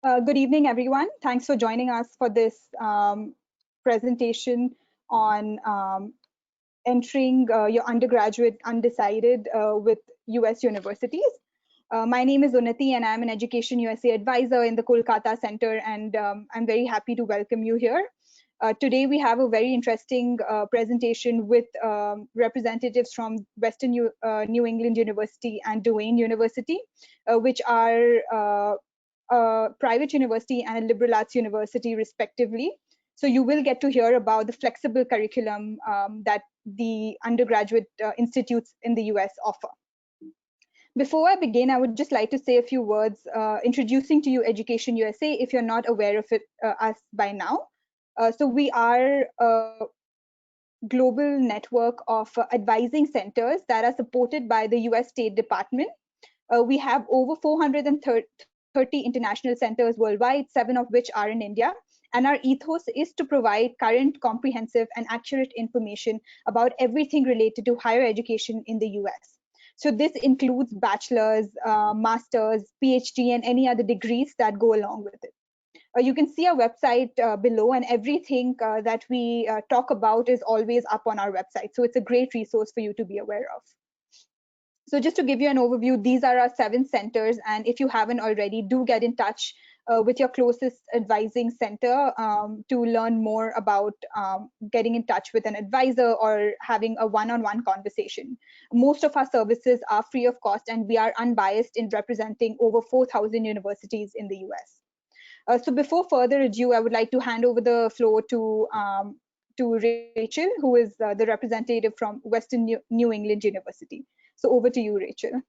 Good evening, everyone. Thanks for joining us for this presentation on entering your undergraduate undecided with US universities. My name is Unnati and I'm an Education USA advisor in the Kolkata Center, and I'm very happy to welcome you here. Today we have a very interesting presentation with representatives from Western New England University and Doane University, which are private university and a liberal arts university respectively. So you will get to hear about the flexible curriculum that the undergraduate institutes in the US offer. Before I begin, I would just like to say a few words introducing to you Education USA if you're not aware of it us by now. So we are a global network of advising centers that are supported by the US State Department. We have over 430 international centers worldwide, 7 of which are in India. And our ethos is to provide current, comprehensive, and accurate information about everything related to higher education in the US. So this includes bachelor's, master's, PhD, and any other degrees that go along with it. You can see our website below, and everything that we talk about is always up on our website. So it's a great resource for you to be aware of. So just to give you an overview, these are our 7 centers, and if you haven't already, do get in touch with your closest advising center to learn more about getting in touch with an advisor or having a one-on-one conversation. Most of our services are free of cost, and we are unbiased in representing over 4,000 universities in the US. So before further ado, I would like to hand over the floor to Rachel, who is the representative from Western New England University. So over to you, Rachel.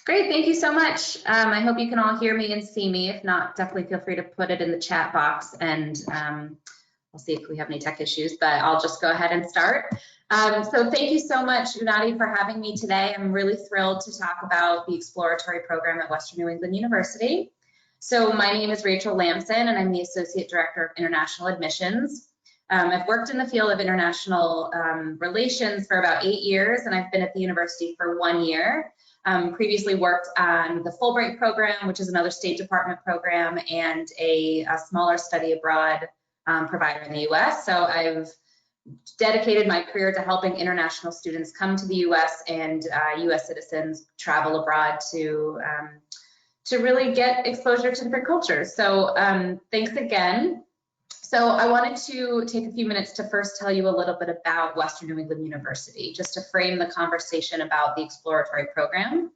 Great, thank you so much. I hope you can all hear me and see me. If not, definitely feel free to put it in the chat box, and I'll see if we have any tech issues, but I'll just go ahead and start. So thank you so much, Unati, for having me today. I'm really thrilled to talk about the exploratory program at Western New England University. So my name is Rachel Lamson, and I'm the Associate Director of International Admissions. I've worked in the field of international relations for about 8 years, and I've been at the university for 1 year. Previously worked on the Fulbright program, which is another State Department program, and a smaller study abroad provider in the US. So I've dedicated my career to helping international students come to the US and US citizens travel abroad to really get exposure to different cultures. So thanks again. So I wanted to take a few minutes to first tell you a little bit about Western New England University, just to frame the conversation about the exploratory program.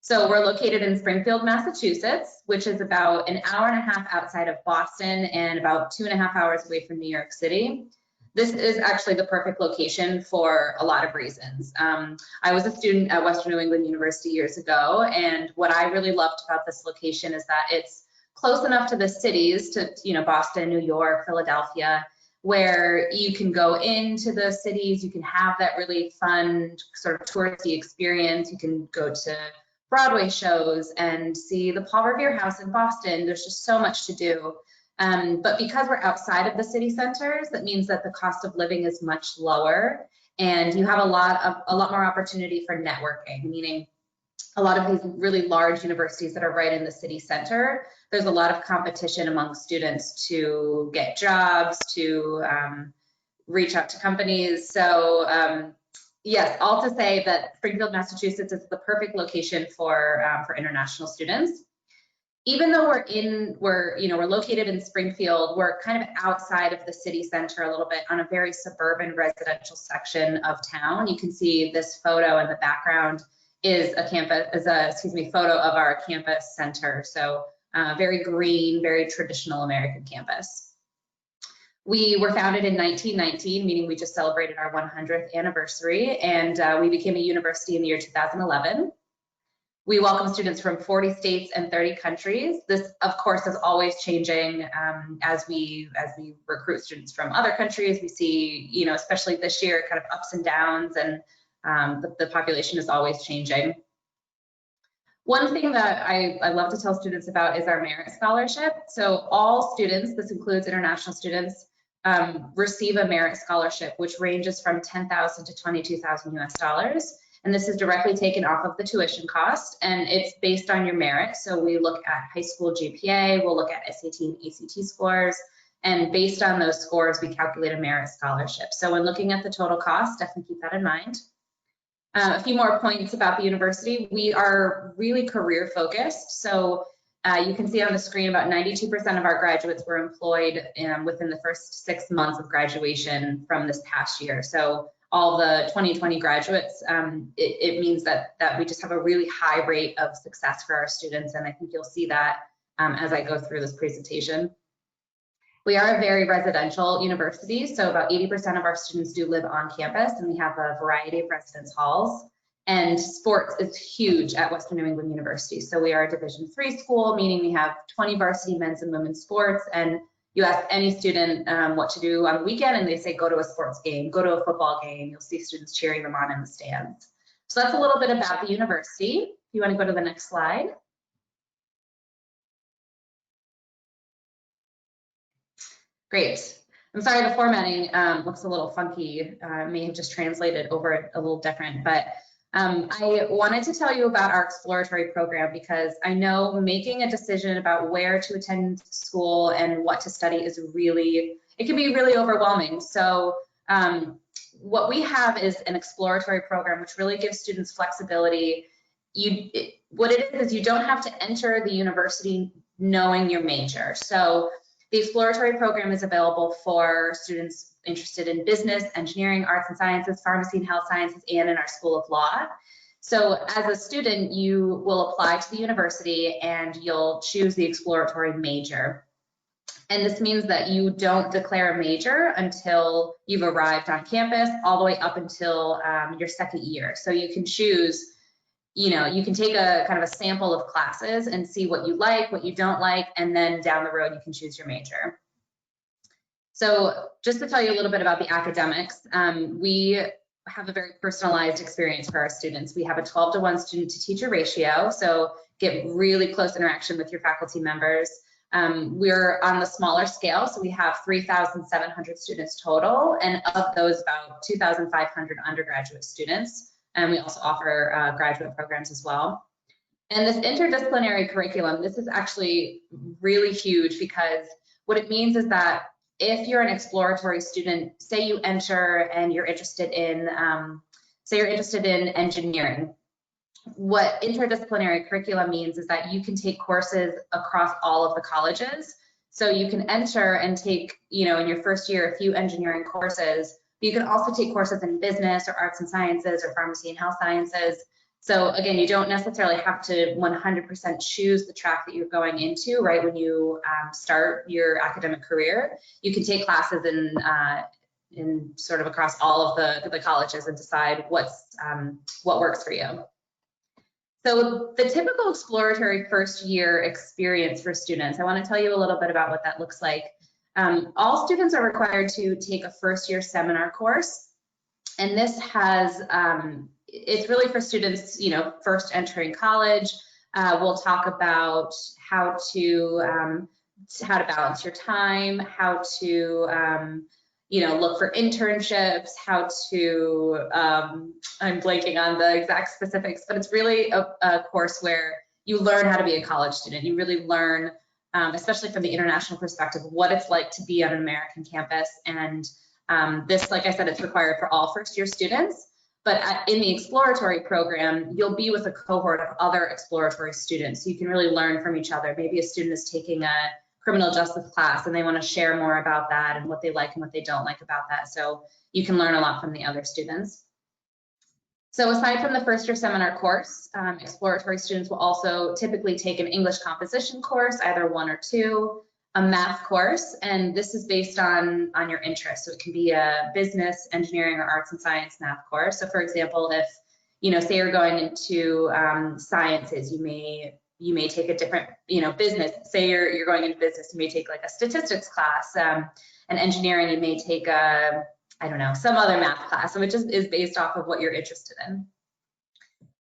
So we're located in Springfield, Massachusetts, which is about an hour and a half outside of Boston and about 2.5 hours away from New York City. This is actually the perfect location for a lot of reasons. I was a student at Western New England University years ago, and what I really loved about this location is that it's close enough to the cities, to Boston, New York, Philadelphia, where you can go into the cities, you can have that really fun sort of touristy experience. You can go to Broadway shows and see the Paul Revere House in Boston. There's just so much to do. But because we're outside of the city centers, that means that the cost of living is much lower, and you have a lot more opportunity for networking, meaning a lot of these really large universities that are right in the city center, there's a lot of competition among students to get jobs, to reach out to companies. So yes, all to say that Springfield, Massachusetts is the perfect location for international students. Even though we're located in Springfield, we're kind of outside of the city center a little bit on a very suburban residential section of town. You can see this photo in the background is a photo of our campus center. So very green, very traditional American campus. We were founded in 1919, meaning we just celebrated our 100th anniversary, and we became a university in the year 2011. We welcome students from 40 states and 30 countries. This, of course, is always changing as we recruit students from other countries. We see, especially this year, kind of ups and downs, and the population is always changing. One thing that I love to tell students about is our merit scholarship. So all students, this includes international students, receive a merit scholarship, which ranges from $10,000 to $22,000 US. And this is directly taken off of the tuition cost, and it's based on your merit. So we look at high school GPA, we'll look at SAT and ACT scores, and based on those scores, we calculate a merit scholarship. So when looking at the total cost, definitely keep that in mind. A few more points about the university. We are really career focused. So you can see on the screen about 92% of our graduates were employed within the first 6 months of graduation from this past year. So all the 2020 graduates, it means that we just have a really high rate of success for our students. And I think you'll see that as I go through this presentation. We are a very residential university, so about 80% of our students do live on campus, and we have a variety of residence halls. And sports is huge at Western New England University. So we are a Division III school, meaning we have 20 varsity men's and women's sports. And you ask any student what to do on the weekend, and they say go to a sports game, go to a football game. You'll see students cheering them on in the stands. So that's a little bit about the university. If you want to go to the next slide. Great. I'm sorry, the formatting looks a little funky. May have just translated over a little different, but I wanted to tell you about our exploratory program because I know making a decision about where to attend school and what to study is really, it can be really overwhelming. So what we have is an exploratory program, which really gives students flexibility. What it is you don't have to enter the university knowing your major. So the exploratory program is available for students interested in business, engineering, arts and sciences, pharmacy and health sciences, and in our School of Law. So as a student, you will apply to the university and you'll choose the exploratory major. And this means that you don't declare a major until you've arrived on campus, all the way up until your second year. So you can choose, you know, you can take a kind of a sample of classes and see what you like, what you don't like, and then down the road you can choose your major. So just to tell you a little bit about the academics, we have a very personalized experience for our students. We have a 12-to-1 student to teacher ratio, so get really close interaction with your faculty members. We're on the smaller scale, so we have 3,700 students total, and of those about 2,500 undergraduate students. And we also offer graduate programs as well. And this interdisciplinary curriculum, this is actually really huge because what it means is that if you're an exploratory student, say you enter and you're interested in, engineering, what interdisciplinary curriculum means is that you can take courses across all of the colleges. So you can enter and take, you know, in your first year, a few engineering courses. You can also take courses in business or arts and sciences or pharmacy and health sciences. So again, you don't necessarily have to 100% choose the track that you're going into right when you start your academic career. You can take classes in sort of across all of the colleges and decide what works for you. So the typical exploratory first year experience for students, I want to tell you a little bit about what that looks like. All students are required to take a first year seminar course, and this has, it's really for students, you know, first entering college. We'll talk about how to balance your time, how to, you know, look for internships, how to, I'm blanking on the exact specifics, but it's really a course where you learn how to be a college student. You really learn, especially from the international perspective, what it's like to be on an American campus. And this, like I said, it's required for all first year students. But in the exploratory program, you'll be with a cohort of other exploratory students. So you can really learn from each other. Maybe a student is taking a criminal justice class and they want to share more about that and what they like and what they don't like about that. So you can learn a lot from the other students. So aside from the first year seminar course, exploratory students will also typically take an English composition course, either 1 or 2, a math course, and this is based on your interest. So it can be a business, engineering, or arts and science math course. So for example, if, you know, say you're going into sciences, you may take a different, you know, business. Say you're going into business, you may take like a statistics class, and engineering, you may take a, I don't know, some other math class, which is based off of what you're interested in.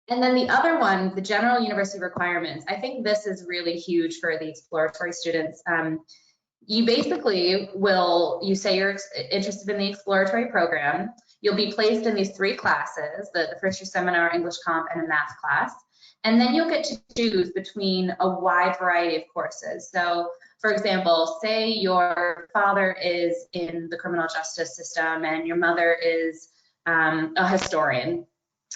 And then the other one, the general university requirements, I think this is really huge for the exploratory students. You basically you say you're interested in the exploratory program, You'll be placed in these 3 classes, the first year seminar, English comp, and a math class. And then you'll get to choose between a wide variety of courses. So for example, say your father is in the criminal justice system and your mother is a historian,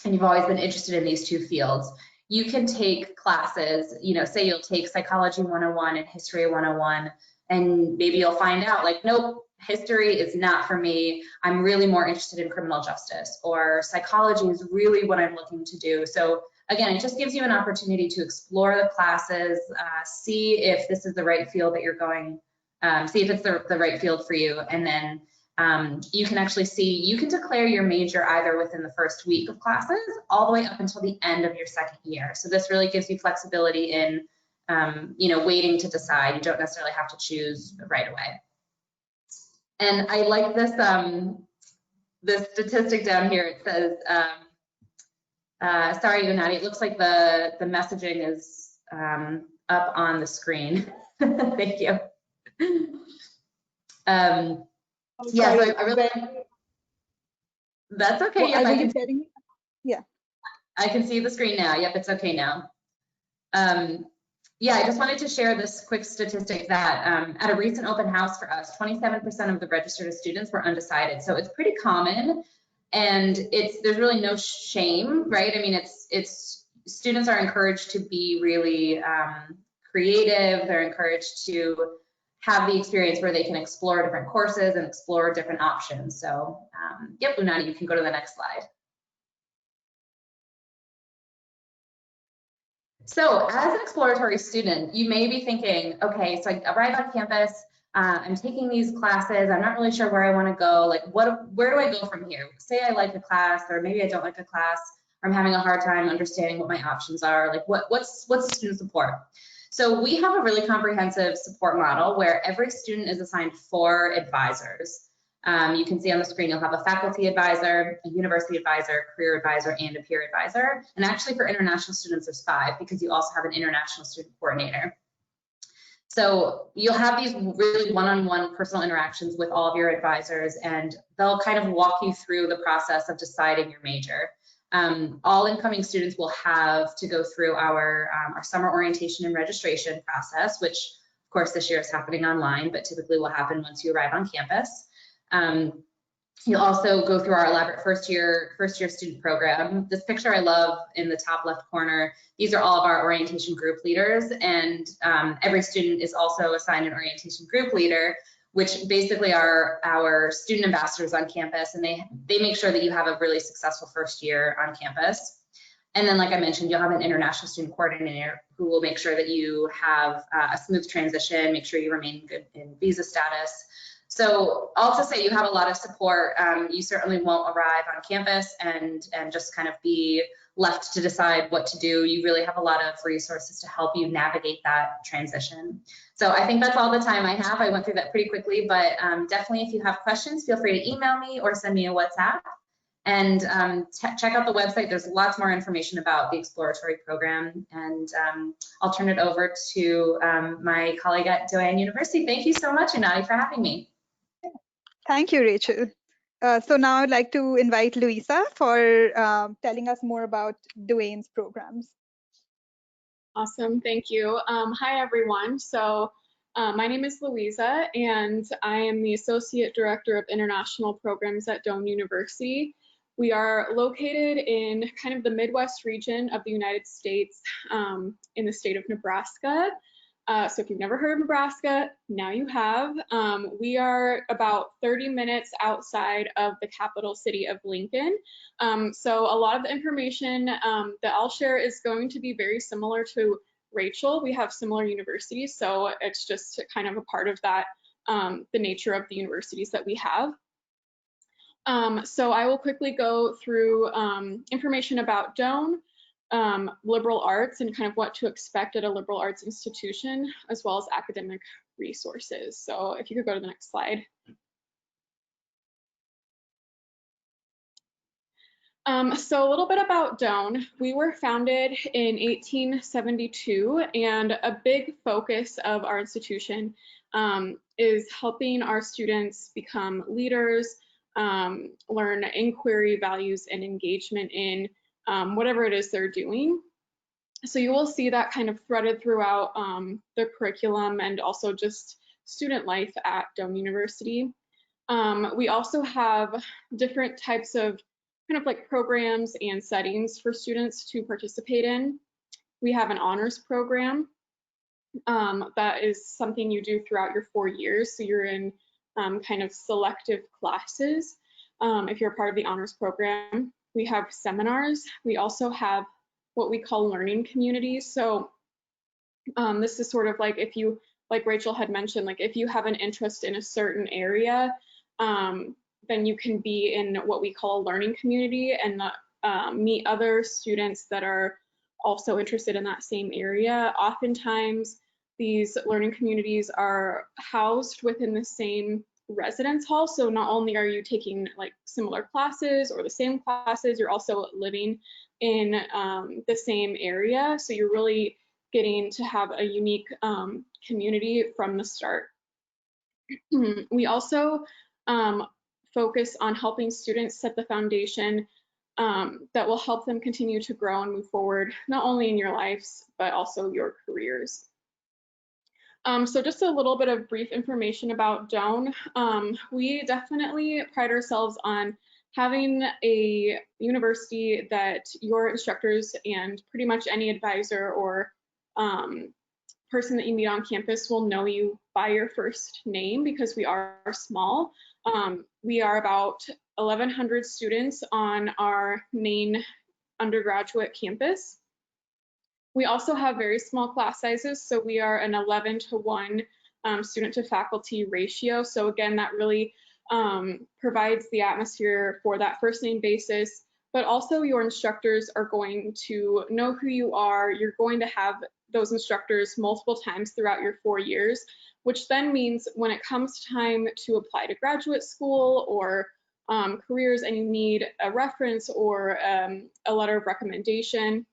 and you've always been interested in these 2 fields. You can take classes, you know, say you'll take Psychology 101 and History 101, and maybe you'll find out like, nope, history is not for me. I'm really more interested in criminal justice, or psychology is really what I'm looking to do. So again, it just gives you an opportunity to explore the classes, see if this is the right field that you're going, see if it's the right field for you. And then you can actually see, you can declare your major either within the first week of classes all the way up until the end of your second year. So this really gives you flexibility in, you know, waiting to decide. You don't necessarily have to choose right away. And I like this, this statistic down here. It says, sorry, Unati, it looks like the messaging is up on the screen. Thank you. Yeah, so I really, that's okay. Well, yep, yeah. I can see the screen now. Yep, it's okay now. Yeah, I just wanted to share this quick statistic that at a recent open house for us, 27% of the registered students were undecided. So it's pretty common, and there's really no shame, right? I mean, students are encouraged to be really creative. They're encouraged to have the experience where they can explore different courses and explore different options. So yep, Unati, you can go to the next slide. So as an exploratory student, you may be thinking, okay, so I arrive on campus, I'm taking these classes, I'm not really sure where I want to go, like where do I go from here? Say I like a class, or maybe I don't like a class, or I'm having a hard time understanding what my options are, like what's the student support? So we have a really comprehensive support model where every student is assigned 4 advisors. You can see on the screen, you'll have a faculty advisor, a university advisor, career advisor, and a peer advisor. And actually for international students, there's 5 because you also have an international student coordinator. So you'll have these really one-on-one personal interactions with all of your advisors, and they'll kind of walk you through the process of deciding your major. All incoming students will have to go through our summer orientation and registration process, which of course this year is happening online, but typically will happen once you arrive on campus. You'll also go through our elaborate first year student program. This picture I love in the top left corner. These are all of our orientation group leaders, and every student is also assigned an orientation group leader, which basically are our student ambassadors on campus, and they make sure that you have a really successful first year on campus. And then, like I mentioned, you'll have an international student coordinator who will make sure that you have a smooth transition, make sure you remain good in visa status. So all to say, you have a lot of support. You certainly won't arrive on campus and just kind of be left to decide what to do. You really have a lot of resources to help you navigate that transition. So I think that's all the time I have. I went through that pretty quickly, but definitely if you have questions, feel free to email me or send me a WhatsApp. And check out the website. There's lots more information about the exploratory program. And I'll turn it over to my colleague at Doane University. Thank you so much, Unati, for having me. Thank you, Rachel. So now I'd like to invite Louisa for telling us more about Doane's programs. Awesome, thank you. Hi, everyone. So my name is Louisa, and I am the Associate Director of International Programs at Doane University. We are located in kind of the Midwest region of the United States, in the state of Nebraska. So if you've never heard of Nebraska, now you have. We are about 30 minutes outside of the capital city of Lincoln. So a lot of the information that I'll share is going to be very similar to Rachel. We have similar universities, so it's just kind of a part of that, the nature of the universities that we have. So I will quickly go through information about Doane, liberal arts, and kind of what to expect at a liberal arts institution, as well as academic resources. So if you could go to the next slide. So a little bit about Doane. We were founded in 1872, and a big focus of our institution is helping our students become leaders, learn inquiry, values, and engagement in whatever it is they're doing. So you will see that kind of threaded throughout the curriculum and also just student life at Doane University. We also have different types of kind of like programs and settings for students to participate in. We have an honors program. That is something you do throughout your 4 years. So you're in kind of selective classes if you're part of the honors program. We have seminars. We also have what we call learning communities. So this is sort of like if you, like Rachel had mentioned, like if you have an interest in a certain area, then you can be in what we call a learning community and meet other students that are also interested in that same area. Oftentimes, these learning communities are housed within the same residence hall. So not only are you taking like similar classes or the same classes, you're also living in the same area. So you're really getting to have a unique community from the start. We also focus on helping students set the foundation that will help them continue to grow and move forward, not only in your lives, but also your careers. So just a little bit of brief information about Doane. We definitely pride ourselves on having a university that your instructors and pretty much any advisor or person that you meet on campus will know you by your first name, because we are small. We are about 1,100 students on our main undergraduate campus. We also have very small class sizes, so we are an 11-to-1 student to faculty ratio. So again, that really provides the atmosphere for that first name basis, but also your instructors are going to know who you are. You're going to have those instructors multiple times throughout your 4 years, which then means when it comes time to apply to graduate school or careers and you need a reference or a letter of recommendation,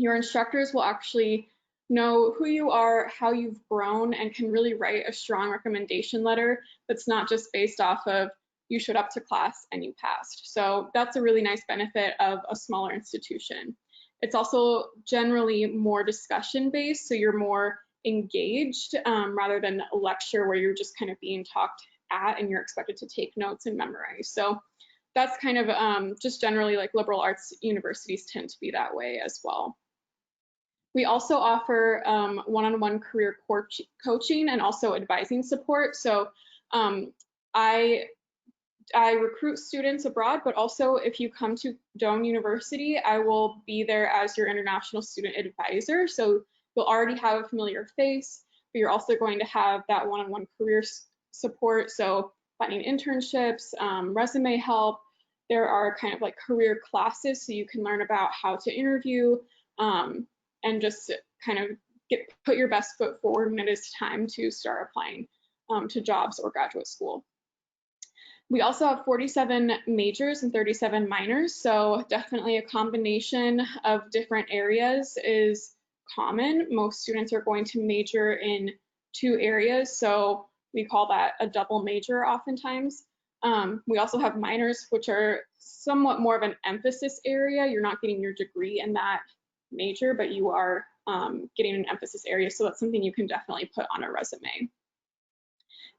your instructors will actually know who you are, how you've grown, and can really write a strong recommendation letter that's not just based off of you showed up to class and you passed. So that's a really nice benefit of a smaller institution. It's also generally more discussion based, so you're more engaged rather than a lecture where you're just kind of being talked at and you're expected to take notes and memorize. So that's kind of just generally like liberal arts universities tend to be that way as well. We also offer one-on-one career coaching and also advising support. So I recruit students abroad, but also if you come to Doane University, I will be there as your international student advisor. So you'll already have a familiar face, but you're also going to have that one-on-one career support. So finding internships, resume help. There are kind of like career classes, so you can learn about how to interview and just kind of put your best foot forward when it is time to start applying to jobs or graduate school. We also have 47 majors and 37 minors, so definitely a combination of different areas is common. Most students are going to major in 2 areas, so we call that a double major oftentimes. We also have minors, which are somewhat more of an emphasis area. You're not getting your degree in that major, but you are getting an emphasis area, so that's something you can definitely put on a resume.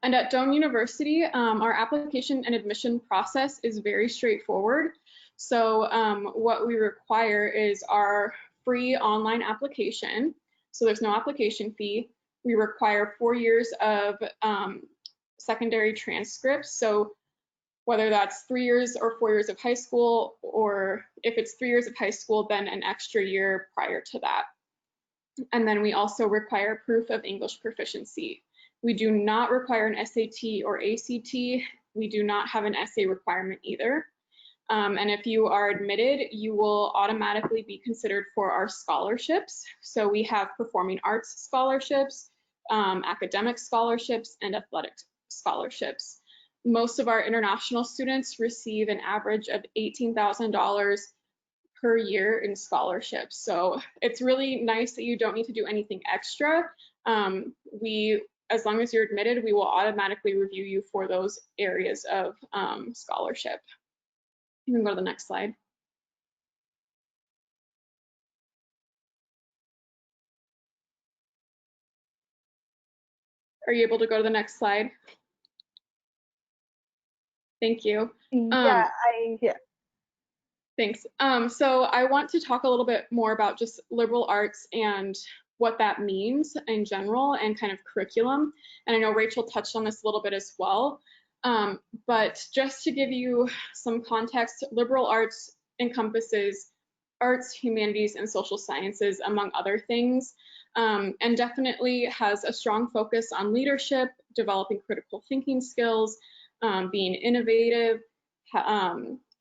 And at Doane University, our application and admission process is very straightforward. So what we require is our free online application. So there's no application fee. We require 4 years of secondary transcripts. So whether that's 3 years or 4 years of high school, or if it's 3 years of high school, then an extra year prior to that. And then we also require proof of English proficiency. We do not require an SAT or ACT. We do not have an essay requirement either. And if you are admitted, you will automatically be considered for our scholarships. So we have performing arts scholarships, academic scholarships, and athletic scholarships. Most of our international students receive an average of $18,000 per year in scholarships. So it's really nice that you don't need to do anything extra. We as long as you're admitted, we will automatically review you for those areas of scholarship. You can go to the next slide. Are you able to go to the next slide? Thank you. Yeah. Thanks. So I want to talk a little bit more about just liberal arts and what that means in general and kind of curriculum. And I know Rachel touched on this a little bit as well. But just to give you some context, liberal arts encompasses arts, humanities, and social sciences, among other things, and definitely has a strong focus on leadership, developing critical thinking skills, being innovative,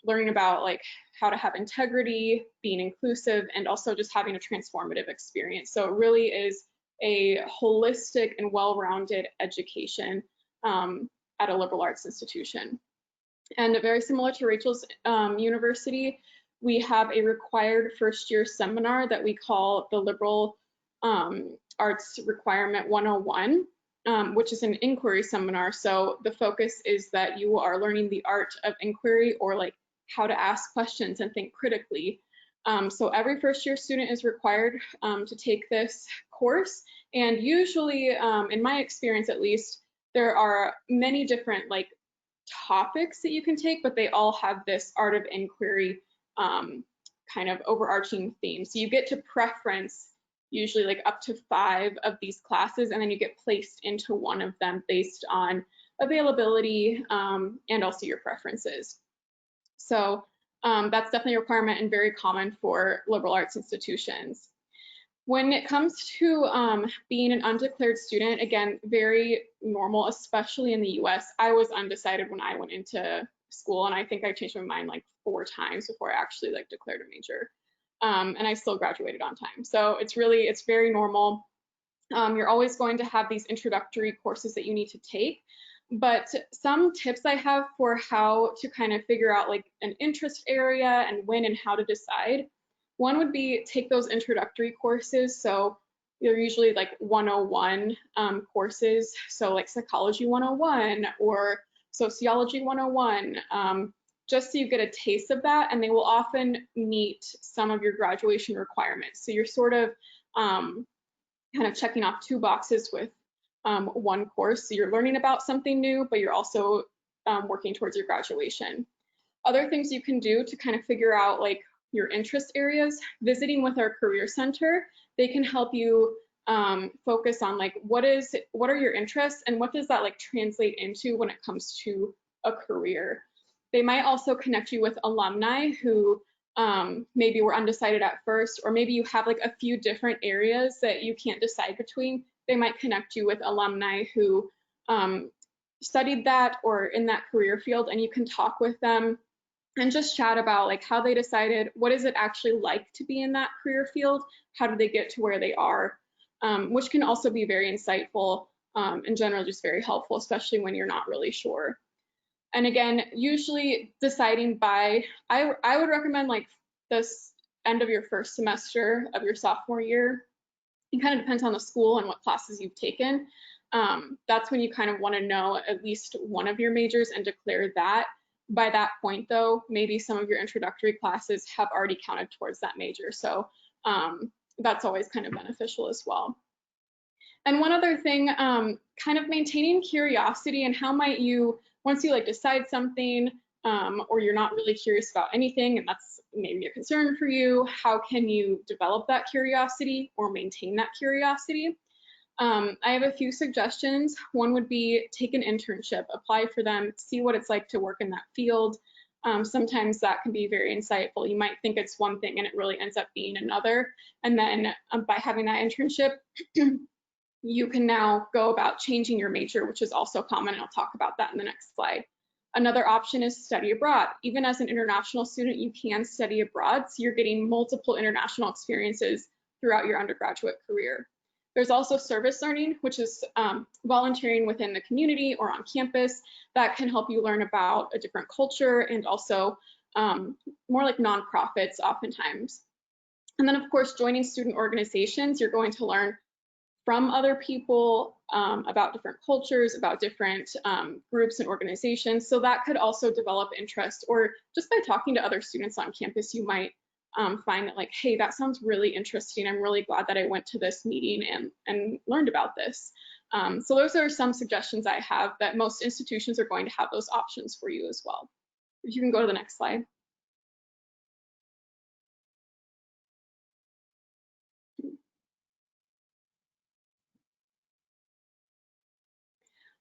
learning about like how to have integrity, being inclusive, and also just having a transformative experience. So it really is a holistic and well-rounded education at a liberal arts institution. And very similar to Rachel's university, we have a required first-year seminar that we call the Liberal Arts Requirement 101. Which is an inquiry seminar. So the focus is that you are learning the art of inquiry, or like how to ask questions and think critically. So every first year student is required to take this course. And usually, in my experience at least, there are many different like topics that you can take, but they all have this art of inquiry kind of overarching theme. So you get to preference usually like up to 5 of these classes, and then you get placed into one of them based on availability and also your preferences. So that's definitely a requirement and very common for liberal arts institutions. When it comes to being an undeclared student, again, very normal, especially in the US. I was undecided when I went into school, and I think I changed my mind like 4 times before I actually like declared a major. And I still graduated on time. So it's very normal. You're always going to have these introductory courses that you need to take. But some tips I have for how to kind of figure out like an interest area and when and how to decide. One would be take those introductory courses. So they're usually like 101 courses. So like psychology 101 or sociology 101. Just so you get a taste of that, and they will often meet some of your graduation requirements. So you're sort of kind of checking off 2 boxes with one course. So you're learning about something new, but you're also working towards your graduation. Other things you can do to kind of figure out like your interest areas, visiting with our career center, they can help you focus on like what are your interests and what does that like translate into when it comes to a career. They might also connect you with alumni who maybe were undecided at first, or maybe you have like a few different areas that you can't decide between. They might connect you with alumni who studied that or in that career field, and you can talk with them and just chat about like how they decided, what is it actually like to be in that career field, how did they get to where they are, which can also be very insightful and generally just very helpful, especially when you're not really sure. And again, usually deciding by, I would recommend like this end of your first semester of your sophomore year. It kind of depends on the school and what classes you've taken. That's when you kind of want to know at least one of your majors and declare that. By that point though, maybe some of your introductory classes have already counted towards that major. So that's always kind of beneficial as well. And one other thing, kind of maintaining curiosity, and how might you, once you like decide something or you're not really curious about anything and that's maybe a concern for you, how can you develop that curiosity or maintain that curiosity? I have a few suggestions. One would be take an internship, apply for them, see what it's like to work in that field. Sometimes that can be very insightful. You might think it's one thing and it really ends up being another. And then by having that internship, you can now go about changing your major, which is also common, and I'll talk about that in the next slide. Another option is study abroad. Even as an international student, you can study abroad, so you're getting multiple international experiences throughout your undergraduate career. There's also service learning, which is volunteering within the community or on campus. That can help you learn about a different culture and also more like nonprofits oftentimes. And then of course, joining student organizations, you're going to learn from other people about different cultures, about different groups and organizations. So that could also develop interest, or just by talking to other students on campus, you might find that like, hey, that sounds really interesting. I'm really glad that I went to this meeting and learned about this. So those are some suggestions I have, that most institutions are going to have those options for you as well. If you can go to the next slide.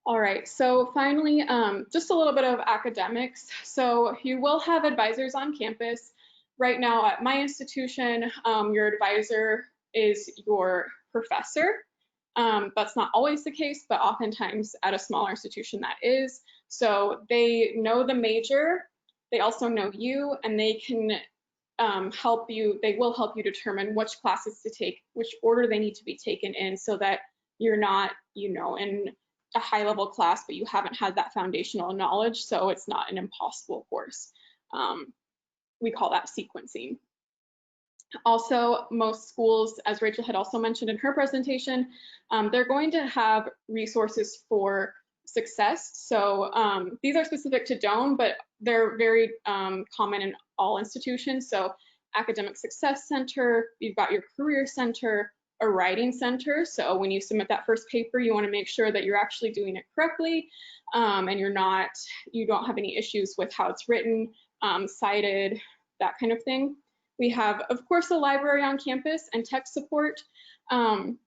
All right, so finally, just a little bit of academics. So you will have advisors on campus. Right now at my institution, your advisor is your professor. That's not always the case, but oftentimes at a smaller institution that is. So they know the major, they also know you, and they can help you, they will help you determine which classes to take, which order they need to be taken in, so that you're not, you know, in a high level class, but you haven't had that foundational knowledge, so it's not an impossible course. We call that sequencing. Also, most schools, as Rachel had also mentioned in her presentation, they're going to have resources for success. So these are specific to Doane, but they're very common in all institutions. So Academic Success Center, you've got your Career Center, a Writing Center. So when you submit that first paper, you want to make sure that you're actually doing it correctly, and you don't have any issues with how it's written, cited, that kind of thing. We have, of course, a library on campus and tech support, and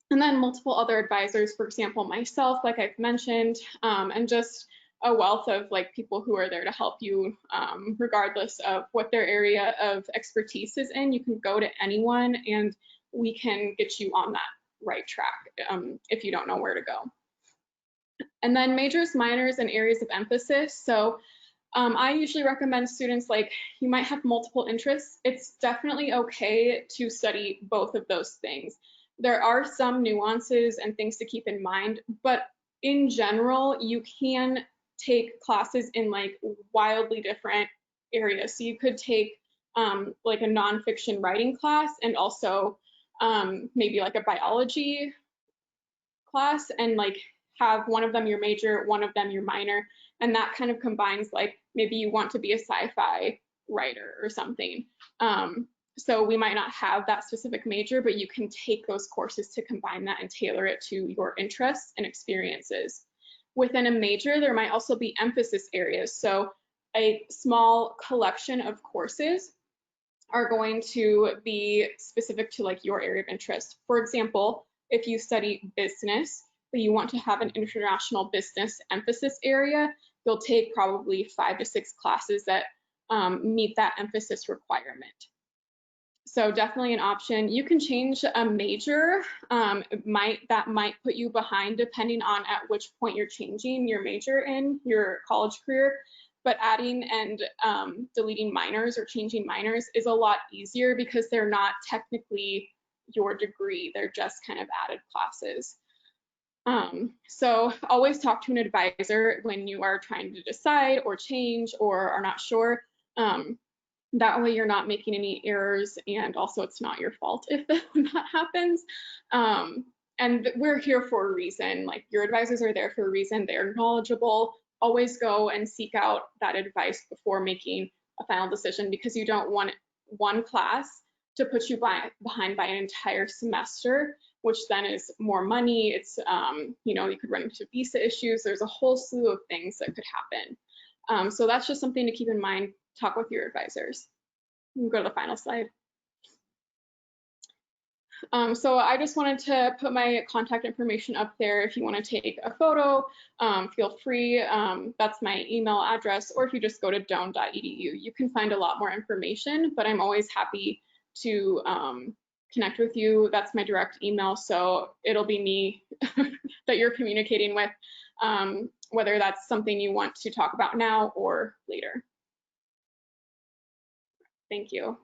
then multiple other advisors, for example, myself, like I've mentioned, and just a wealth of like people who are there to help you, regardless of what their area of expertise is in. You can go to anyone and we can get you on that right track if you don't know where to go. And then majors, minors, and areas of emphasis. So I usually recommend students, like, you might have multiple interests. It's definitely okay to study both of those things. There are some nuances and things to keep in mind, but in general, you can take classes in like wildly different areas. So you could take like a nonfiction writing class, and also maybe like a biology class, and like have one of them your major, one of them your minor, and that kind of combines, like maybe you want to be a sci-fi writer or something. So we might not have that specific major, but you can take those courses to combine that and tailor it to your interests and experiences. Within a major, there might also be emphasis areas. So a small collection of courses are going to be specific to like your area of interest. For example, if you study business, but you want to have an international business emphasis area, you'll take probably 5 to 6 classes that meet that emphasis requirement. So definitely an option. You can change a major. That might put you behind depending on at which point you're changing your major in your college career. But adding and deleting minors or changing minors is a lot easier because they're not technically your degree. They're just kind of added classes. So always talk to an advisor when you are trying to decide or change or are not sure. That way you're not making any errors, and also it's not your fault if that happens. And we're here for a reason. Like, your advisors are there for a reason. They're knowledgeable. Always go and seek out that advice before making a final decision, because you don't want one class to put you behind by an entire semester, which then is more money. It's, you know, you could run into visa issues. There's a whole slew of things that could happen. So that's just something to keep in mind. Talk with your advisors. You can go to the final slide. So I just wanted to put my contact information up there. If you want to take a photo, feel free. That's my email address, or if you just go to doane.edu, you can find a lot more information, but I'm always happy to connect with you. That's my direct email, so it'll be me that you're communicating with, whether that's something you want to talk about now or later. Thank you.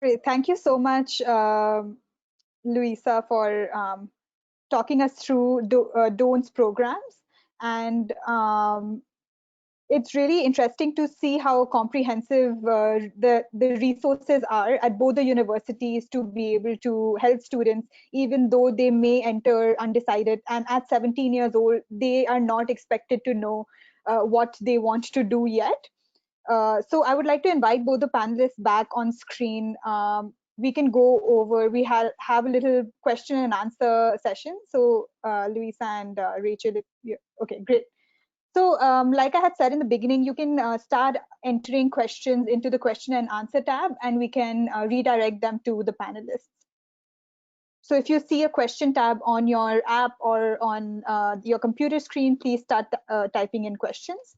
Great. Thank you so much, Louisa, for talking us through Doane's programs. And it's really interesting to see how comprehensive the resources are at both the universities to be able to help students, even though they may enter undecided. And at 17 years old, they are not expected to know what they want to do yet. So I would like to invite both the panelists back on screen. We can go over, we have a little question and answer session. So Louisa and Rachel, okay, great. So like I had said in the beginning, you can start entering questions into the question and answer tab, and we can redirect them to the panelists. So if you see a question tab on your app or on your computer screen, please start typing in questions.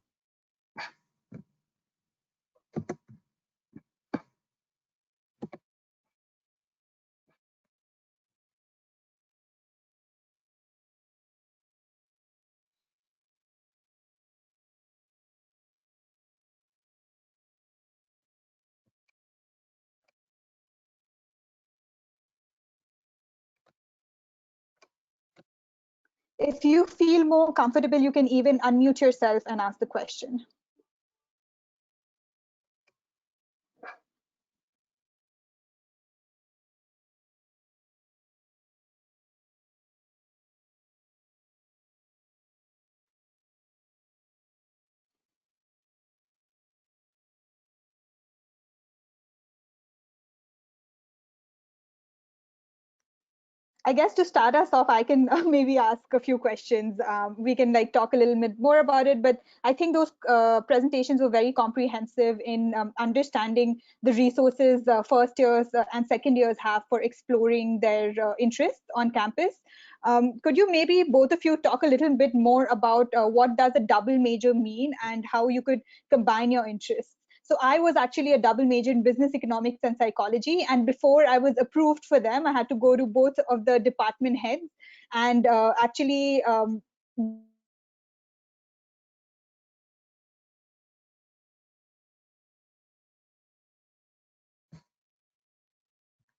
If you feel more comfortable, you can even unmute yourself and ask the question. I guess to start us off, I can maybe ask a few questions. We can like talk a little bit more about it, but I think those presentations were very comprehensive in understanding the resources first years and second years have for exploring their interests on campus. Could you maybe both of you talk a little bit more about what does a double major mean and how you could combine your interests? So I was actually a double major in business economics and psychology. And before I was approved for them, I had to go to both of the department heads and actually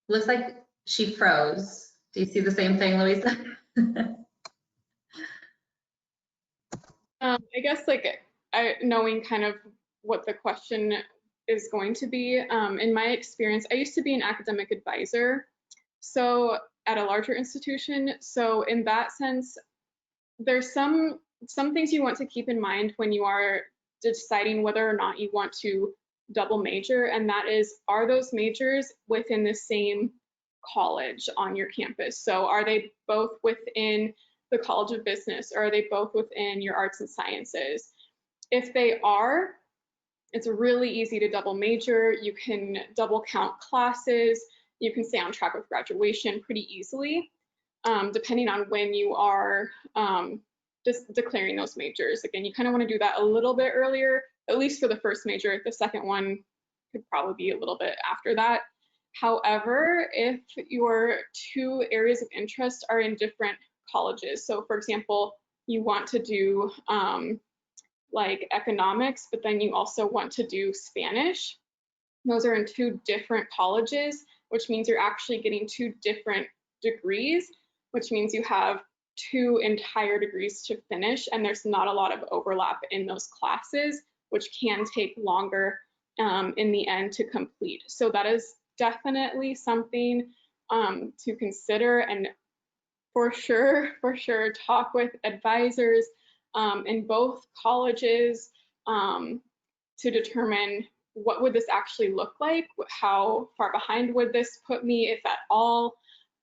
Looks like she froze. Do you see the same thing, Louisa? I guess like knowing kind of what the question is going to be. In my experience, I used to be an academic advisor, so at a larger institution. So in that sense, there's some things you want to keep in mind when you are deciding whether or not you want to double major, and that is, are those majors within the same college on your campus? So are they both within the College of Business, or are they both within your arts and sciences? If they are, it's really easy to double major. You can double count classes. You can stay on track with graduation pretty easily, depending on when you are just declaring those majors. Again, you kind of want to do that a little bit earlier, at least for the first major. The second one could probably be a little bit after that. However, if your two areas of interest are in different colleges, so for example, you want to do like economics, but then you also want to do Spanish, those are in two different colleges, which means you're actually getting two different degrees, which means you have two entire degrees to finish, and there's not a lot of overlap in those classes, which can take longer in the end to complete. So that is definitely something to consider, and for sure talk with advisors in both colleges to determine what would this actually look like, how far behind would this put me, if at all,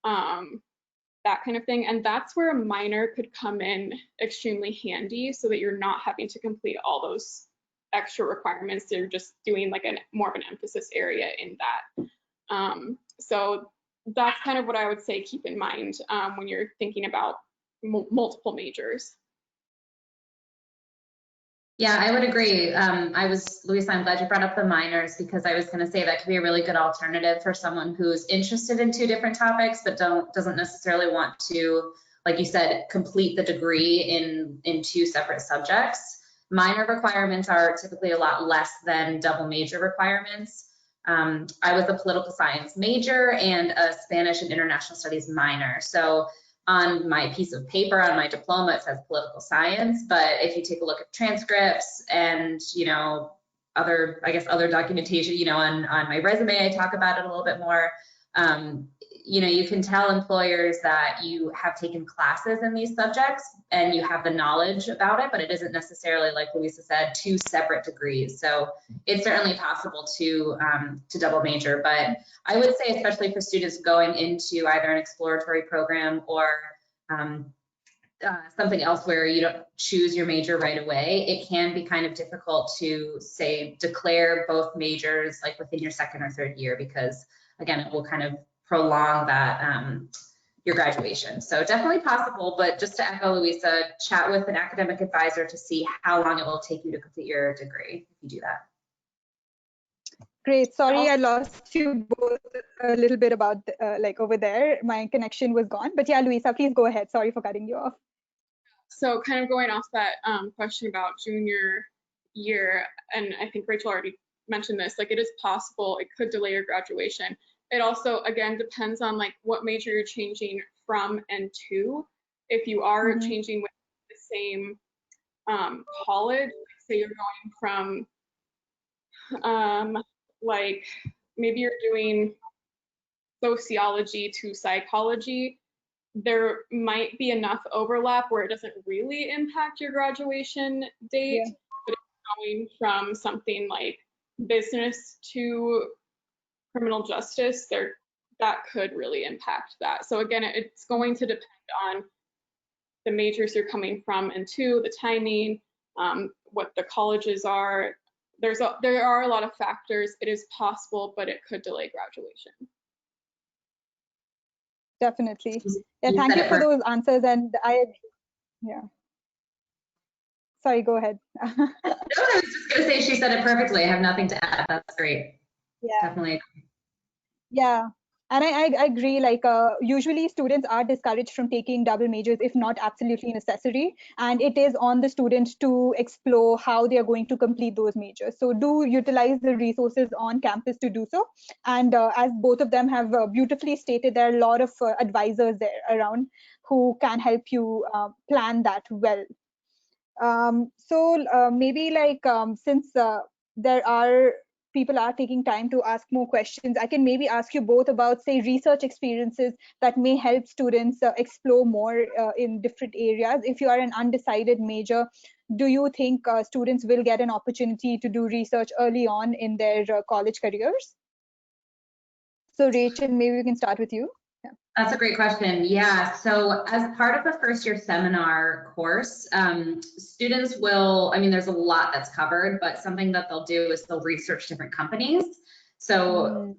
that kind of thing. And that's where a minor could come in extremely handy, so that you're not having to complete all those extra requirements. You're just doing like more of an emphasis area in that. So that's kind of what I would say keep in mind when you're thinking about multiple majors. Yeah, I would agree. Louisa, I'm glad you brought up the minors, because I was going to say that could be a really good alternative for someone who's interested in two different topics, but doesn't necessarily want to, like you said, complete the degree in two separate subjects. Minor requirements are typically a lot less than double major requirements. I was a political science major and a Spanish and international studies minor. So on my piece of paper, on my diploma, it says political science, but if you take a look at transcripts and, you know, other documentation, you know, on my resume, I talk about it a little bit more. You know, you can tell employers that you have taken classes in these subjects and you have the knowledge about it, but it isn't necessarily, like Louisa said, 2 separate degrees. So it's certainly possible to double major, but I would say, especially for students going into either an exploratory program or something else where you don't choose your major right away, it can be kind of difficult to, say, declare both majors like within your 2nd or 3rd year, because again, it will kind of prolong that your graduation. So definitely possible, but just to echo Louisa, chat with an academic advisor to see how long it will take you to complete your degree if you do that. Great. Sorry, I lost you both a little bit about like over there. My connection was gone. But yeah, Louisa, please go ahead. Sorry for cutting you off. So kind of going off that question about junior year, and I think Rachel already mentioned this, like it is possible it could delay your graduation. It also, again, depends on like what major you're changing from and to. If you are changing with the same college, say you're going from like maybe you're doing sociology to psychology, there might be enough overlap where it doesn't really impact your graduation date. Yeah. But if you're going from something like business to criminal justice, that could really impact that. So again, it's going to depend on the majors you're coming from and to, the timing, what the colleges are. There are a lot of factors. It is possible, but it could delay graduation. Definitely. Yeah, thank you for those answers. And yeah. Sorry, go ahead. No, I was just going to say she said it perfectly. I have nothing to add. That's great. Yeah. Definitely agree. Yeah. And I agree, like usually students are discouraged from taking double majors if not absolutely necessary. And it is on the student to explore how they are going to complete those majors. So do utilize the resources on campus to do so. And as both of them have beautifully stated, there are a lot of advisors there around who can help you plan that well. So maybe like since people are taking time to ask more questions, I can maybe ask you both about, say, research experiences that may help students explore more in different areas. If you are an undecided major, do you think students will get an opportunity to do research early on in their college careers? So Rachel, maybe we can start with you. Yeah. That's a great question. Yeah, so as part of the first year seminar course, students will, I mean, there's a lot that's covered, but something that they'll do is they'll research different companies. So I'm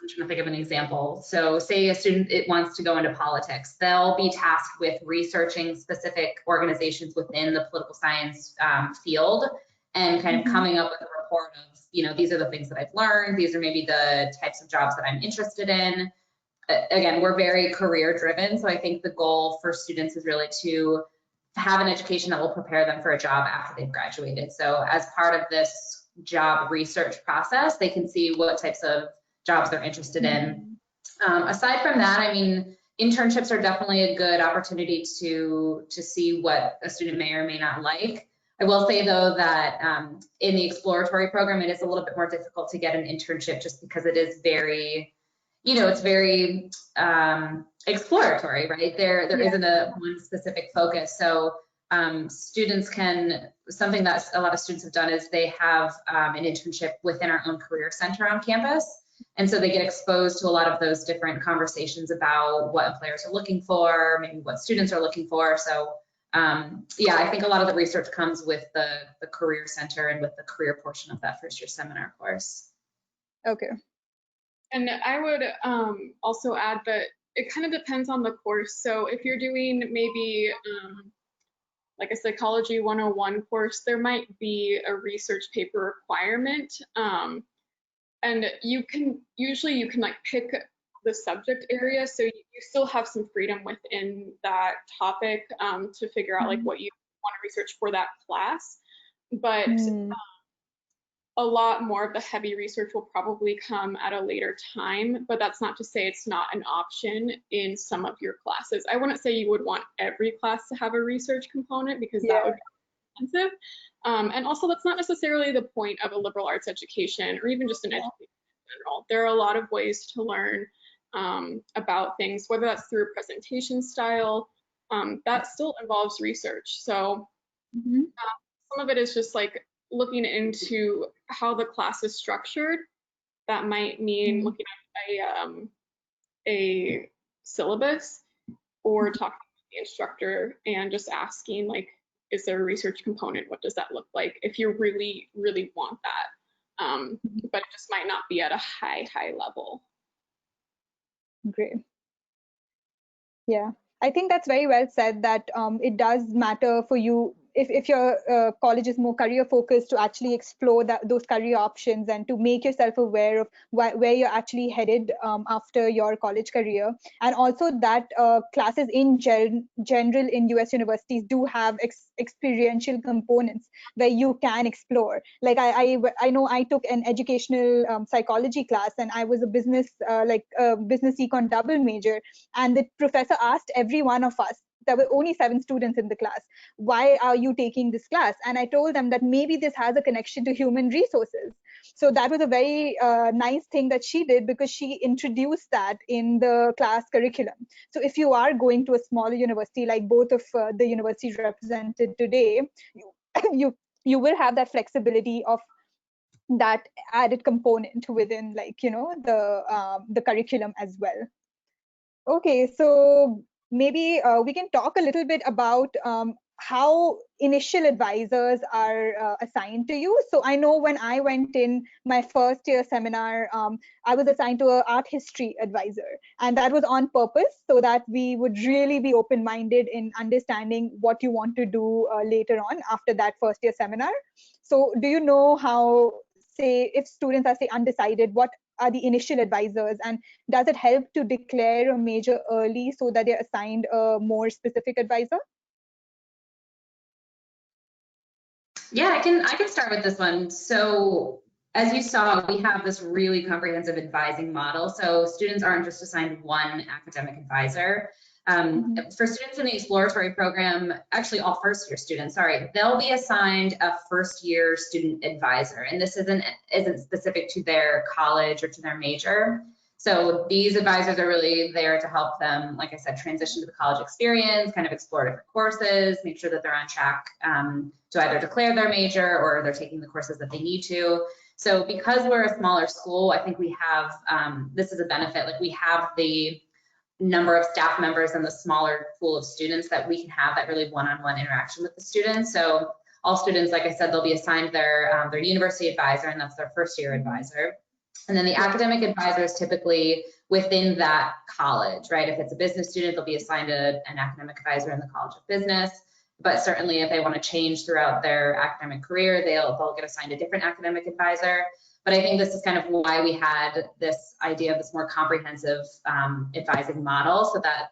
trying to think of an example. So say a student wants to go into politics, they'll be tasked with researching specific organizations within the political science field and kind of coming up with a report of, you know, these are the things that I've learned, these are maybe the types of jobs that I'm interested in. Again, we're very career driven, so I think the goal for students is really to have an education that will prepare them for a job after they've graduated. So as part of this job research process, they can see what types of jobs they're interested in. Aside from that, I mean, internships are definitely a good opportunity to see what a student may or may not like. I will say though that in the exploratory program, it is a little bit more difficult to get an internship just because it is very, you know, it's very exploratory, right? There isn't a one specific focus. So students can, something that a lot of students have done is they have an internship within our own career center on campus. And so they get exposed to a lot of those different conversations about what employers are looking for, maybe what students are looking for. So yeah, I think a lot of the research comes with the career center and with the career portion of that first year seminar course. Okay. And I would also add that it kind of depends on the course. So if you're doing maybe like a psychology 101 course, there might be a research paper requirement. And you can like pick the subject area. So you still have some freedom within that topic to figure out like what you want to research for that class. But a lot more of the heavy research will probably come at a later time, but that's not to say it's not an option in some of your classes. I wouldn't say you would want every class to have a research component because that would be expensive. And also that's not necessarily the point of a liberal arts education or even just an education in general. There are a lot of ways to learn about things, whether that's through a presentation style, that still involves research. So some of it is just like looking into how the class is structured. That might mean looking at a syllabus or talking to the instructor and just asking, like, is there a research component? What does that look like? If you really, really want that. But it just might not be at a high level. Great. Yeah, I think that's very well said, that it does matter for you if your college is more career focused, to actually explore those career options and to make yourself aware of where you're actually headed after your college career. And also that classes in general in US universities do have experiential components where you can explore. Like I know I took an educational psychology class, and I was a business business econ double major, and the professor asked every one of us, there were only 7 students in the class, why are you taking this class? And I told them that maybe this has a connection to human resources. So that was a very nice thing that she did, because she introduced that in the class curriculum. So if you are going to a smaller university, like both of the universities represented today, you will have that flexibility of that added component within, like, you know, the curriculum as well. Okay, so maybe we can talk a little bit about how initial advisors are assigned to you. So I know when I went in my first year seminar, I was assigned to an art history advisor, and that was on purpose so that we would really be open-minded in understanding what you want to do later on after that first year seminar. So do you know how, say, if students are, say, undecided, what are the initial advisors, and does it help to declare a major early so that they're assigned a more specific advisor? Yeah, I can start with this one. So as you saw, we have this really comprehensive advising model. So students aren't just assigned one academic advisor. For students in the exploratory program, actually all first year students, sorry, they'll be assigned a first year student advisor. And this isn't specific to their college or to their major. So these advisors are really there to help them, like I said, transition to the college experience, kind of explore different courses, make sure that they're on track to either declare their major or they're taking the courses that they need to. So because we're a smaller school, I think we have, this is a benefit, like we have the number of staff members and the smaller pool of students that we can have that really one-on-one interaction with the students. So all students, like I said, they'll be assigned their university advisor, and that's their first year advisor. And then the academic advisor is typically within that college, right? If it's a business student, they'll be assigned an academic advisor in the College of Business. But certainly if they want to change throughout their academic career, they'll get assigned a different academic advisor. But I think this is kind of why we had this idea of this more comprehensive advising model, so that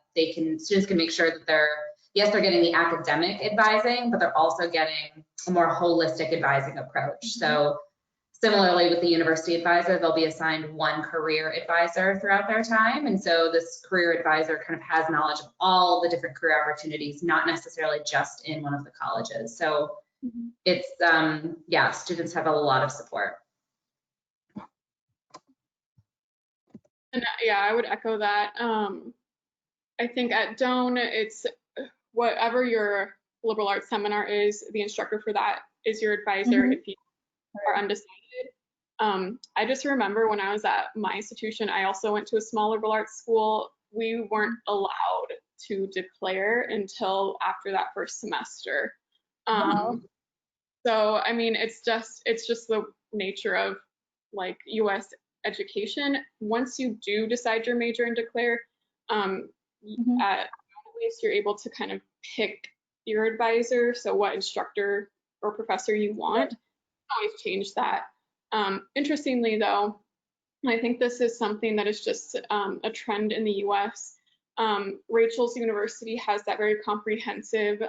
students can make sure that they're getting the academic advising, but they're also getting a more holistic advising approach. So similarly with the university advisor, they'll be assigned one career advisor throughout their time. And so this career advisor kind of has knowledge of all the different career opportunities, not necessarily just in one of the colleges. So it's, yeah, students have a lot of support. And yeah, I would echo that. I think at Doane, it's whatever your liberal arts seminar is, the instructor for that is your advisor if you are undecided. I just remember when I was at my institution, I also went to a small liberal arts school. We weren't allowed to declare until after that first semester. So I mean, it's just the nature of like US education. Once you do decide your major and declare, at least you're able to kind of pick your advisor. So what instructor or professor you want, you can always change that. Interestingly though, I think this is something that is just a trend in the US. Rachel's University has that very comprehensive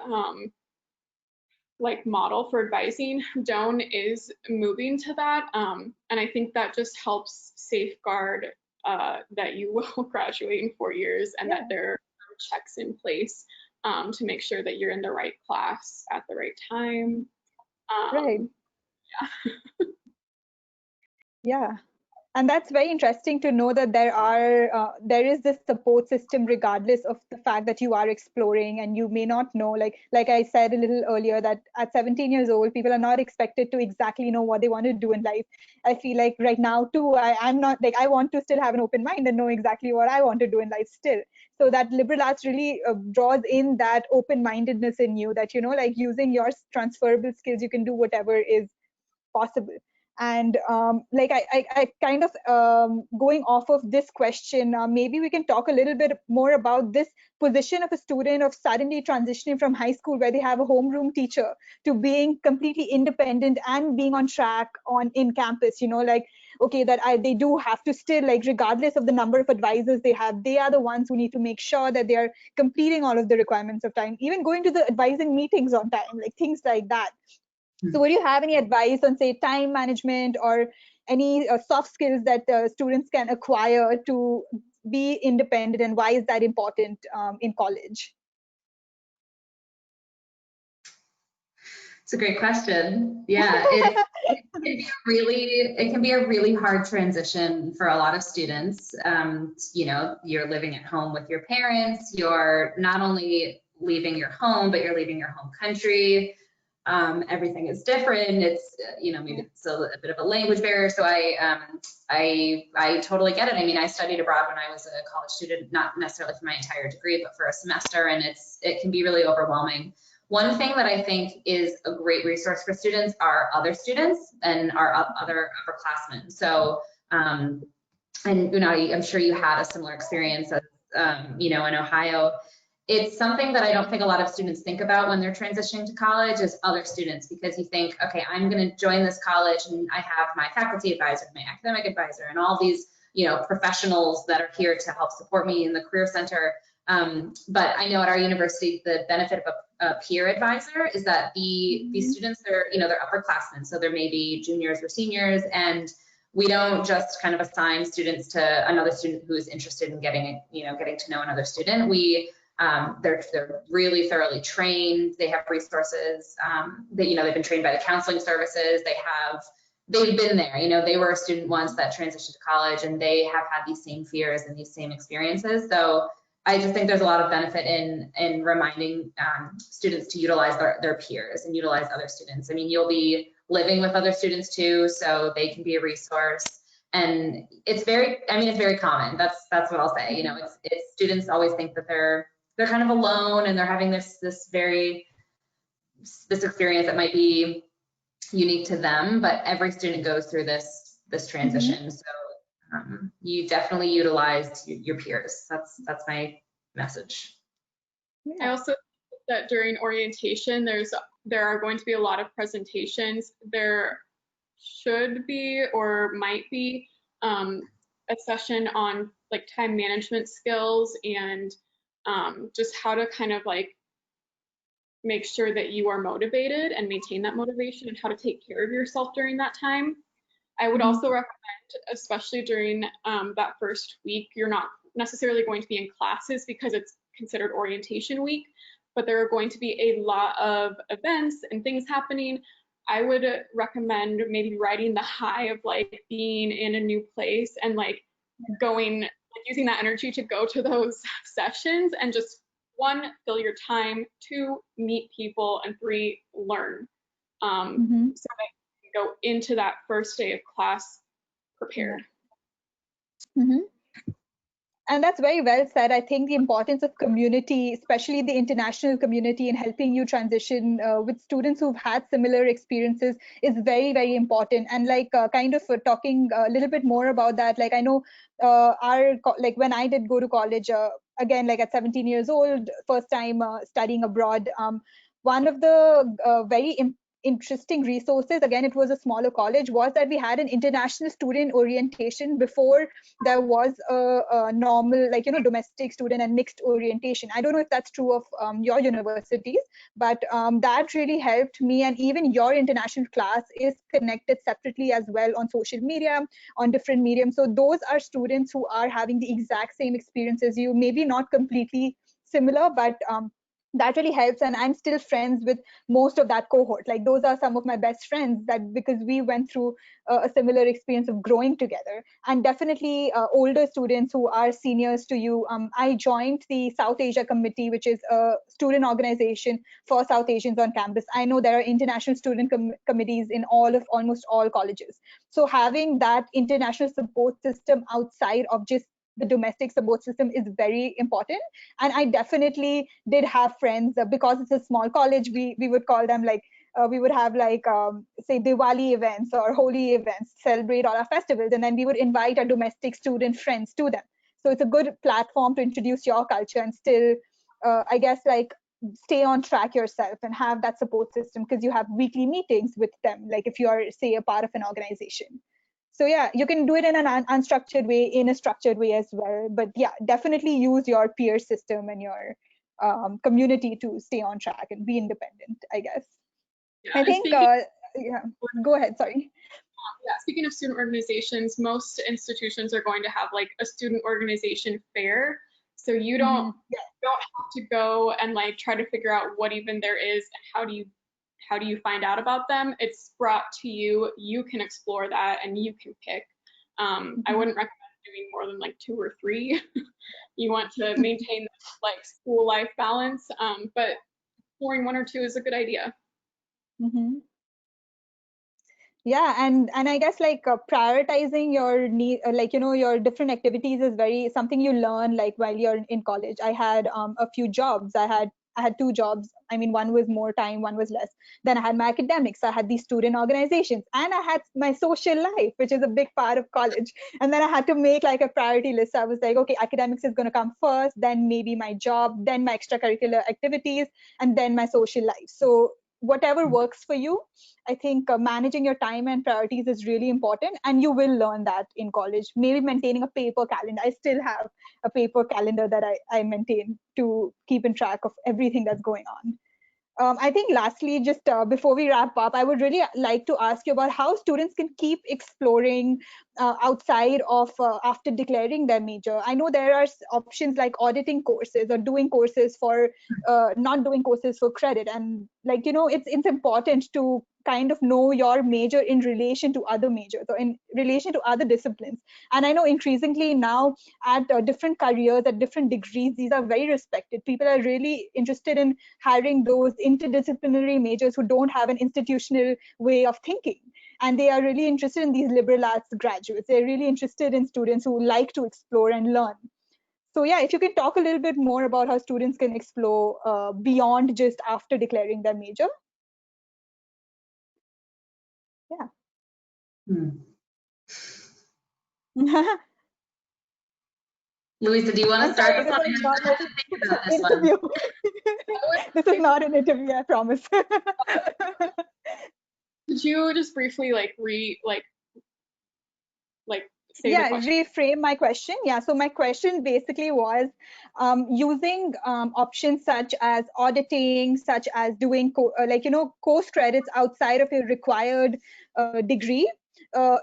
like model for advising. Doane is moving to that, and I think that just helps safeguard that you will graduate in 4 years, and that there are checks in place to make sure that you're in the right class at the right time. Right. Yeah. Yeah. And that's very interesting to know that there is this support system regardless of the fact that you are exploring, and you may not know, like I said a little earlier, that at 17 years old, people are not expected to exactly know what they want to do in life. I feel like right now too, I'm not like, I want to still have an open mind and know exactly what I want to do in life still. So that liberal arts really draws in that open-mindedness in you, that, like using your transferable skills, you can do whatever is possible. And like I kind of going off of this question, maybe we can talk a little bit more about this position of a student of suddenly transitioning from high school, where they have a homeroom teacher, to being completely independent and being on track in campus. Like, okay, that they do have to still, like, regardless of the number of advisors they have, they are the ones who need to make sure that they are completing all of the requirements of time, even going to the advising meetings on time, like things like that. So would you have any advice on, say, time management, or any soft skills that students can acquire to be independent, and why is that important in college? It's a great question. Yeah, it can be a really hard transition for a lot of students. You're living at home with your parents. You're not only leaving your home, but you're leaving your home country. Everything is different. It's, maybe it's a bit of a language barrier. So I totally get it. I mean, I studied abroad when I was a college student, not necessarily for my entire degree, but for a semester, and it can be really overwhelming. One thing that I think is a great resource for students are other students and our other upperclassmen. So, and I'm sure you had a similar experience as, in Ohio. It's something that I don't think a lot of students think about when they're transitioning to college, is other students, because you think, okay, I'm going to join this college and I have my faculty advisor, my academic advisor, and all these, professionals that are here to help support me in the Career Center. But I know at our university, the benefit of a peer advisor is that these students, they're upperclassmen, so they're maybe juniors or seniors, and we don't just kind of assign students to another student who's interested in getting to know another student. They're really thoroughly trained. They have resources. They've been trained by the counseling services. They've been there. They were a student once that transitioned to college, and they have had these same fears and these same experiences. So I just think there's a lot of benefit in reminding students to utilize their peers and utilize other students. I mean, you'll be living with other students too, so they can be a resource. And it's very common. That's what I'll say. It's students always think that they're kind of alone, and they're having this experience that might be unique to them, but every student goes through this transition. So you definitely utilize your peers. That's my message. I also think that during orientation, there are going to be a lot of presentations. There should be, or might be, a session on like time management skills, and just how to kind of like make sure that you are motivated and maintain that motivation, and how to take care of yourself during that time. I would also recommend, especially during that first week, you're not necessarily going to be in classes because it's considered orientation week, but there are going to be a lot of events and things happening. I would recommend maybe riding the high of like being in a new place, and like using that energy to go to those sessions, and just 1, fill your time, 2, meet people, and 3, learn. So that you can go into that first day of class prepared. And that's very well said. I think the importance of community, especially the international community, in helping you transition with students who've had similar experiences, is very, very important. And like kind of talking a little bit more about that, like I know when I did go to college, again, like at 17 years old, first time studying abroad, one of the very interesting resources, again, it was a smaller college, was that we had an international student orientation before there was a normal, like, domestic student and mixed orientation. I don't know if that's true of your universities, but that really helped me. And even your international class is connected separately as well on social media, on different mediums. So those are students who are having the exact same experience as you, maybe not completely similar, but that really helps. And I'm still friends with most of that cohort. Like, those are some of my best friends, that because we went through a similar experience of growing together. And definitely older students who are seniors to you. I joined the South Asia Committee, which is a student organization for South Asians on campus. I know there are international student committees in almost all colleges. So having that international support system outside of just the domestic support system is very important. And I definitely did have friends, because it's a small college, we would call them like, we would have like, say, Diwali events or Holi events, celebrate all our festivals, and then we would invite our domestic student friends to them. So it's a good platform to introduce your culture and still, I guess, like, stay on track yourself and have that support system, because you have weekly meetings with them, like if you are, say, a part of an organization. So yeah, you can do it in an unstructured way, in a structured way as well. But yeah, definitely use your peer system and your community to stay on track and be independent, I guess. Yeah, I and think, yeah, go ahead, sorry. Yeah, speaking of student organizations, most institutions are going to have like a student organization fair. So you don't have to go and like try to figure out what even there is and how do you find out about them. It's brought to you. You can explore that and you can pick. I wouldn't recommend doing more than like 2 or 3. You want to maintain like school life balance, but exploring 1 or 2 is a good idea. Yeah, and I guess, like, prioritizing your need, like, your different activities is very something you learn, like, while you're in college. I had a few jobs. I had 2 jobs. I mean, one was more time, one was less. Then I had my academics. I had these student organizations, and I had my social life, which is a big part of college. And then I had to make like a priority list. I was like, okay, academics is going to come first, then maybe my job, then my extracurricular activities, and then my social life. So whatever works for you, I think managing your time and priorities is really important, and you will learn that in college. Maybe maintaining a paper calendar. I still have a paper calendar that I maintain to keep in track of everything that's going on. I think lastly, just before we wrap up, I would really like to ask you about how students can keep exploring outside of after declaring their major. I know there are options like auditing courses or doing courses for not doing courses for credit. And like, it's important to kind of know your major in relation to other majors or in relation to other disciplines. And I know increasingly now at different careers, at different degrees, these are very respected. People are really interested in hiring those interdisciplinary majors who don't have an institutional way of thinking. And they are really interested in these liberal arts graduates. They're really interested in students who like to explore and learn. So yeah, if you could talk a little bit more about how students can explore beyond just after declaring their major. Yeah. Louisa, do you want to I'm start sorry, this one? this is not like Think about an this one. interview. This is not an interview, I promise. Could you just briefly say the question? Reframe my question. Yeah, so my question basically was using options such as auditing, such as doing course credits outside of your required degree.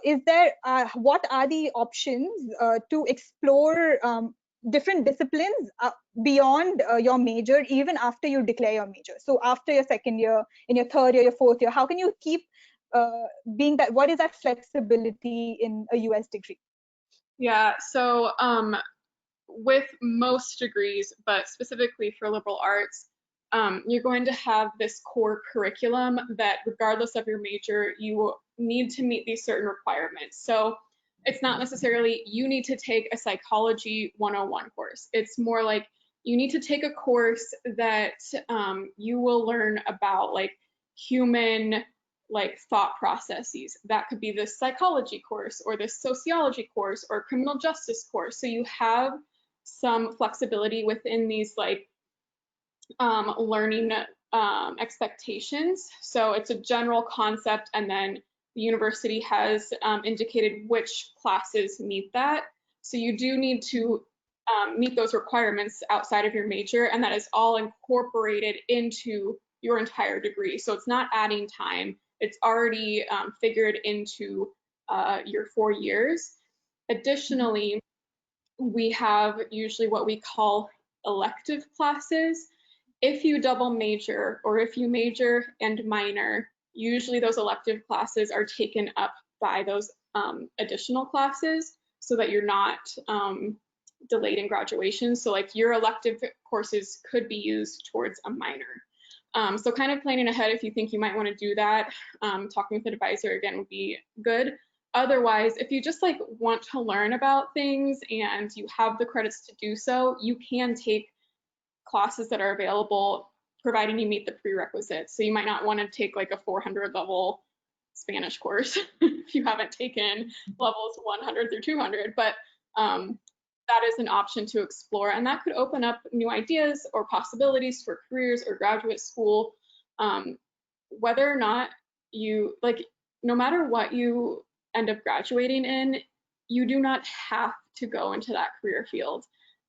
Is there what are the options to explore different disciplines beyond your major, even after you declare your major? So after your second year, in your third year, your fourth year, how can you keep being that? What is that flexibility in a US degree? Yeah, so with most degrees, but specifically for liberal arts, you're going to have this core curriculum that regardless of your major, you need to meet these certain requirements. So it's not necessarily you need to take a psychology 101 course. It's more like you need to take a course that you will learn about like human like thought processes. That could be this psychology course or this sociology course or criminal justice course. So you have some flexibility within these like learning expectations. So it's a general concept, and then the university has indicated which classes meet that. So you do need to meet those requirements outside of your major, and that is all incorporated into your entire degree. So it's not adding time. It's already figured into your 4 years. Additionally, we have usually what we call elective classes. If you double major or if you major and minor, usually those elective classes are taken up by those additional classes so that you're not delayed in graduation. So like your elective courses could be used towards a minor. So kind of planning ahead if you think you might want to do that, talking with an advisor again would be good. Otherwise, if you just like want to learn about things and you have the credits to do so, you can take classes that are available providing you meet the prerequisites. So you might not want to take like a 400 level Spanish course if you haven't taken levels 100 through 200, but that is an option to explore, and that could open up new ideas or possibilities for careers or graduate school. Whether or not you, like, no matter what you end up graduating in, you do not have to go into that career field.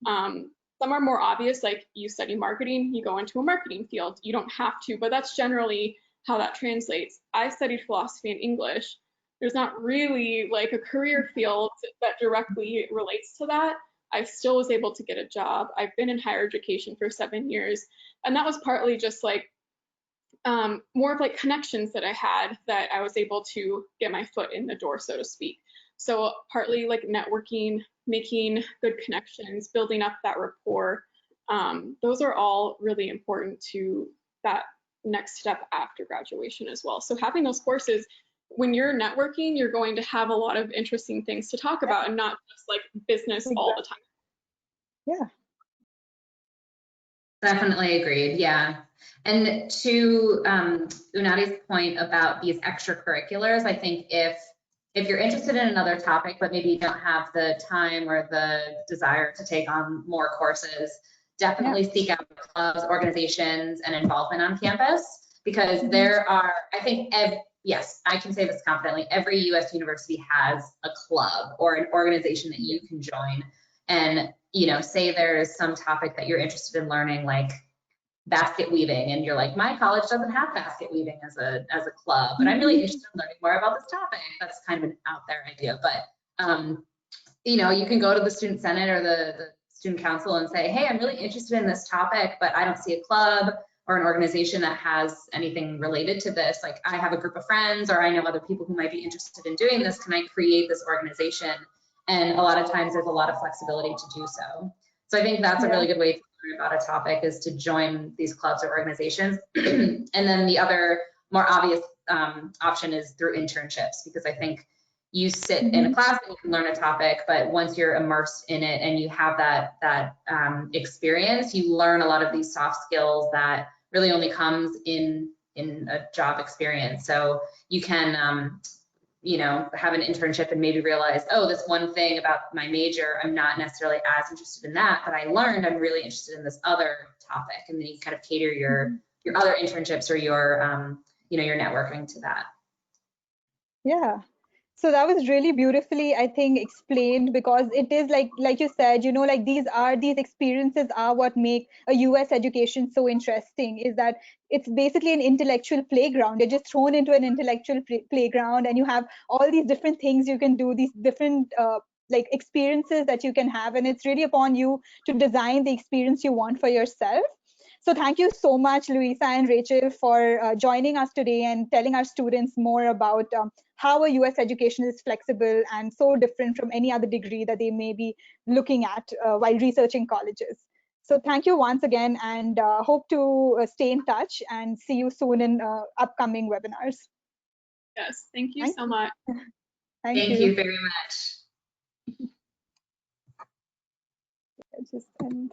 Some are more obvious, like you study marketing, you go into a marketing field. You don't have to, but that's generally how that translates. I studied philosophy and English. There's not really like a career field that directly relates to that. I still was able to get a job. I've been in higher education for 7 years, and that was partly just like more of like connections that I had that I was able to get my foot in the door, so to speak. So partly like networking, making good connections, building up that rapport. Those are all really important to that next step after graduation as well. So having those courses, when you're networking, you're going to have a lot of interesting things to talk about and not just like business all the time. Yeah. Definitely agreed. Yeah. And to Unati's point about these extracurriculars, I think if you're interested in another topic, but maybe you don't have the time or the desire to take on more courses, definitely seek out clubs, organizations, and involvement on campus, because there are, I think, yes, I can say this confidently, every US university has a club or an organization that you can join. And, you know, say there's some topic that you're interested in learning, like basket weaving, and you're like, my college doesn't have basket weaving as a club, but I'm really interested in learning more about this topic. That's kind of an out there idea, but you know, you can go to the student senate or the student council and say, hey, I'm really interested in this topic, but I don't see a club or an organization that has anything related to this. Like, I have a group of friends, or I know other people who might be interested in doing this. Can I create this organization? And a lot of times there's a lot of flexibility to do so. So I think that's a really good way to learn about a topic, is to join these clubs or organizations. And then the other more obvious option is through internships, because I think you sit in a class and you can learn a topic, but once you're immersed in it and you have that experience, you learn a lot of these soft skills that really only comes in a job experience. So you can you know, have an internship and maybe realize, oh, this one thing about my major, I'm not necessarily as interested in that, but I learned I'm really interested in this other topic. And then you kind of cater your other internships or your, you know, your networking to that. Yeah. So that was really beautifully, I think, explained, because it is like you said, you know, like these experiences are what make a US education so interesting, is that it's basically an intellectual playground. You're just thrown into an intellectual playground, and you have all these different things you can do, these different like experiences that you can have, and it's really upon you to design the experience you want for yourself. So thank you so much, Louisa and Rachel, for joining us today and telling our students more about how a US education is flexible and so different from any other degree that they may be looking at while researching colleges. So thank you once again, and hope to stay in touch and see you soon in upcoming webinars. Yes, thank you so much. Thank you very much. Just end.